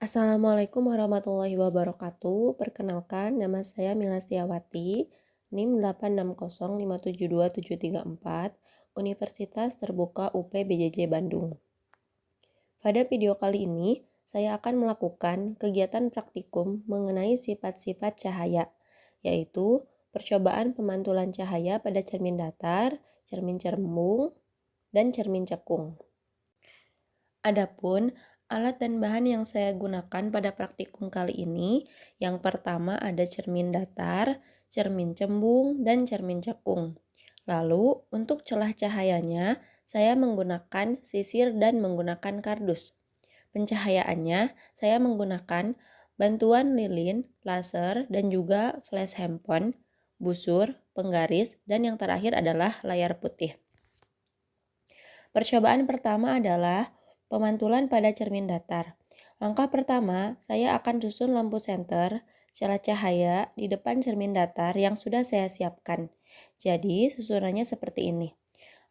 Assalamualaikum warahmatullahi wabarakatuh. Perkenalkan, nama saya Mila Setiawati, NIM 860572734, Universitas Terbuka UP BJJ Bandung. Pada video kali ini, saya akan melakukan kegiatan praktikum mengenai sifat-sifat cahaya, yaitu percobaan pemantulan cahaya pada cermin datar, cermin cembung, dan cermin cekung. Adapun alat dan bahan yang saya gunakan pada praktikum kali ini, yang pertama ada cermin datar, cermin cembung, dan cermin cekung. Lalu, untuk celah cahayanya, saya menggunakan sisir dan menggunakan kardus. Pencahayaannya, saya menggunakan bantuan lilin, laser, dan juga flash handphone, busur, penggaris, dan yang terakhir adalah layar putih. Percobaan pertama adalah pemantulan pada cermin datar. Langkah pertama, saya akan susun lampu senter, celah cahaya di depan cermin datar yang sudah saya siapkan. Jadi, susunannya seperti ini.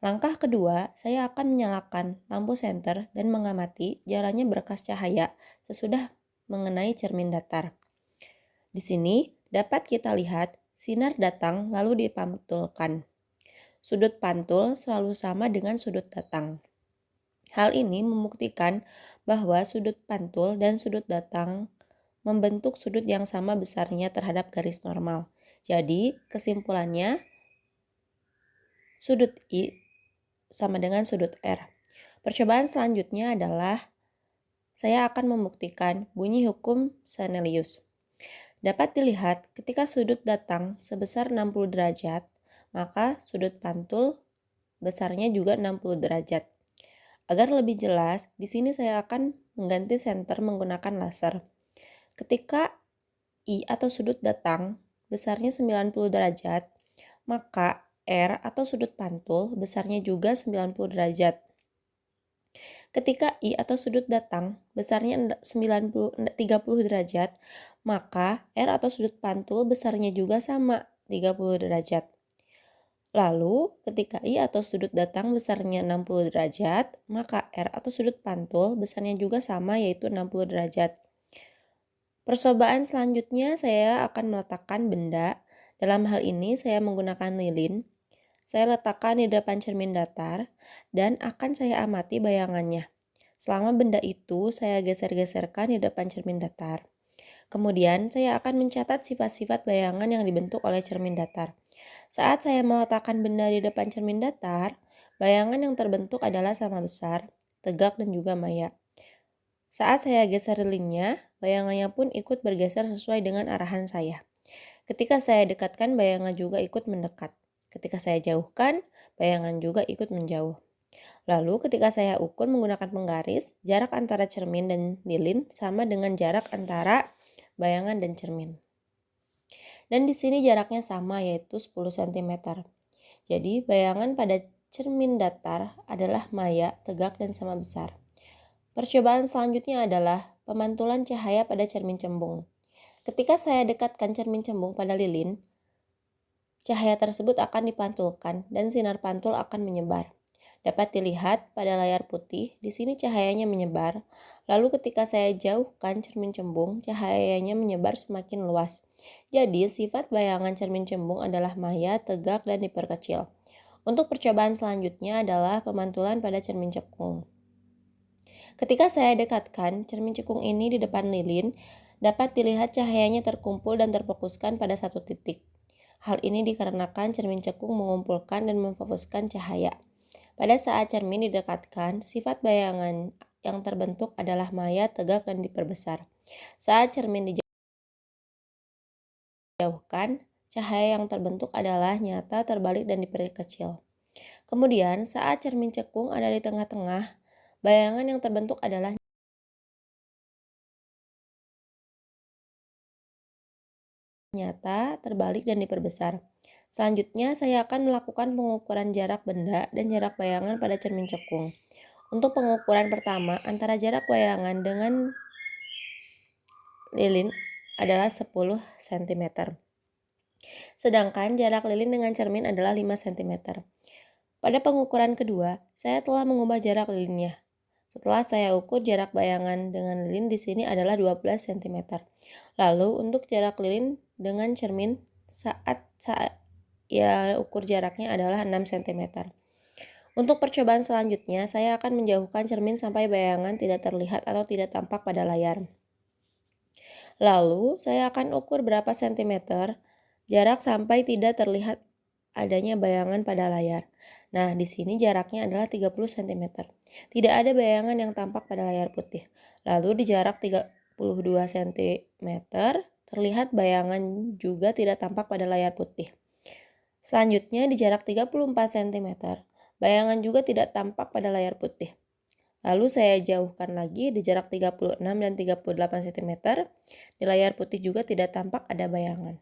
Langkah kedua, saya akan menyalakan lampu senter dan mengamati jalannya berkas cahaya sesudah mengenai cermin datar. Di sini dapat kita lihat sinar datang lalu dipantulkan. Sudut pantul selalu sama dengan sudut datang. Hal ini membuktikan bahwa sudut pantul dan sudut datang membentuk sudut yang sama besarnya terhadap garis normal. Jadi, kesimpulannya sudut I sama dengan sudut R. Percobaan selanjutnya adalah saya akan membuktikan bunyi hukum Snellius. Dapat dilihat ketika sudut datang sebesar 60 derajat, maka sudut pantul besarnya juga 60 derajat. Agar lebih jelas, di sini saya akan mengganti senter menggunakan laser. Ketika I atau sudut datang besarnya 90 derajat, maka R atau sudut pantul besarnya juga 90 derajat. Ketika I atau sudut datang besarnya 30 derajat, maka R atau sudut pantul besarnya juga sama 30 derajat. Lalu, ketika I atau sudut datang besarnya 60 derajat, maka R atau sudut pantul besarnya juga sama yaitu 60 derajat. Percobaan selanjutnya saya akan meletakkan benda. Dalam hal ini saya menggunakan lilin. Saya letakkan di depan cermin datar dan akan saya amati bayangannya. Selama benda itu saya geser-geserkan di depan cermin datar. Kemudian saya akan mencatat sifat-sifat bayangan yang dibentuk oleh cermin datar. Saat saya meletakkan benda di depan cermin datar, bayangan yang terbentuk adalah sama besar, tegak, dan juga maya. Saat saya geser lilinnya, bayangannya pun ikut bergeser sesuai dengan arahan saya. Ketika saya dekatkan, bayangan juga ikut mendekat. Ketika saya jauhkan, bayangan juga ikut menjauh. Lalu ketika saya ukur menggunakan penggaris, jarak antara cermin dan lilin sama dengan jarak antara bayangan dan cermin. Dan di sini jaraknya sama yaitu 10 cm. Jadi bayangan pada cermin datar adalah maya, tegak, dan sama besar. Percobaan selanjutnya adalah pemantulan cahaya pada cermin cembung. Ketika saya dekatkan cermin cembung pada lilin, cahaya tersebut akan dipantulkan dan sinar pantul akan menyebar. Dapat dilihat pada layar putih, di sini cahayanya menyebar. Lalu ketika saya jauhkan cermin cembung, cahayanya menyebar semakin luas. Jadi, sifat bayangan cermin cembung adalah maya, tegak, dan diperkecil. Untuk percobaan selanjutnya adalah pemantulan pada cermin cekung. Ketika saya dekatkan cermin cekung ini di depan lilin, dapat dilihat cahayanya terkumpul dan terfokuskan pada satu titik. Hal ini dikarenakan cermin cekung mengumpulkan dan memfokuskan cahaya. Pada saat cermin didekatkan, sifat bayangan yang terbentuk adalah maya, tegak, dan diperbesar. Saat cermin dijauhkan, cahaya yang terbentuk adalah nyata, terbalik, dan diperkecil. Kemudian, saat cermin cekung ada di tengah-tengah, bayangan yang terbentuk adalah nyata, terbalik, dan diperbesar. Selanjutnya, saya akan melakukan pengukuran jarak benda dan jarak bayangan pada cermin cekung. Untuk pengukuran pertama, antara jarak bayangan dengan lilin adalah 10 cm. Sedangkan jarak lilin dengan cermin adalah 5 cm. Pada pengukuran kedua, saya telah mengubah jarak lilinnya. Setelah saya ukur jarak bayangan dengan lilin di sini adalah 12 cm. Lalu untuk jarak lilin dengan cermin saat saya ukur jaraknya adalah 6 cm. Untuk percobaan selanjutnya, saya akan menjauhkan cermin sampai bayangan tidak terlihat atau tidak tampak pada layar. Lalu, saya akan ukur berapa sentimeter jarak sampai tidak terlihat adanya bayangan pada layar. Nah, di sini jaraknya adalah 30 cm. Tidak ada bayangan yang tampak pada layar putih. Lalu di jarak 32 cm, terlihat bayangan juga tidak tampak pada layar putih. Selanjutnya di jarak 34 cm, bayangan juga tidak tampak pada layar putih. Lalu saya jauhkan lagi di jarak 36 dan 38 cm, di layar putih juga tidak tampak ada bayangan.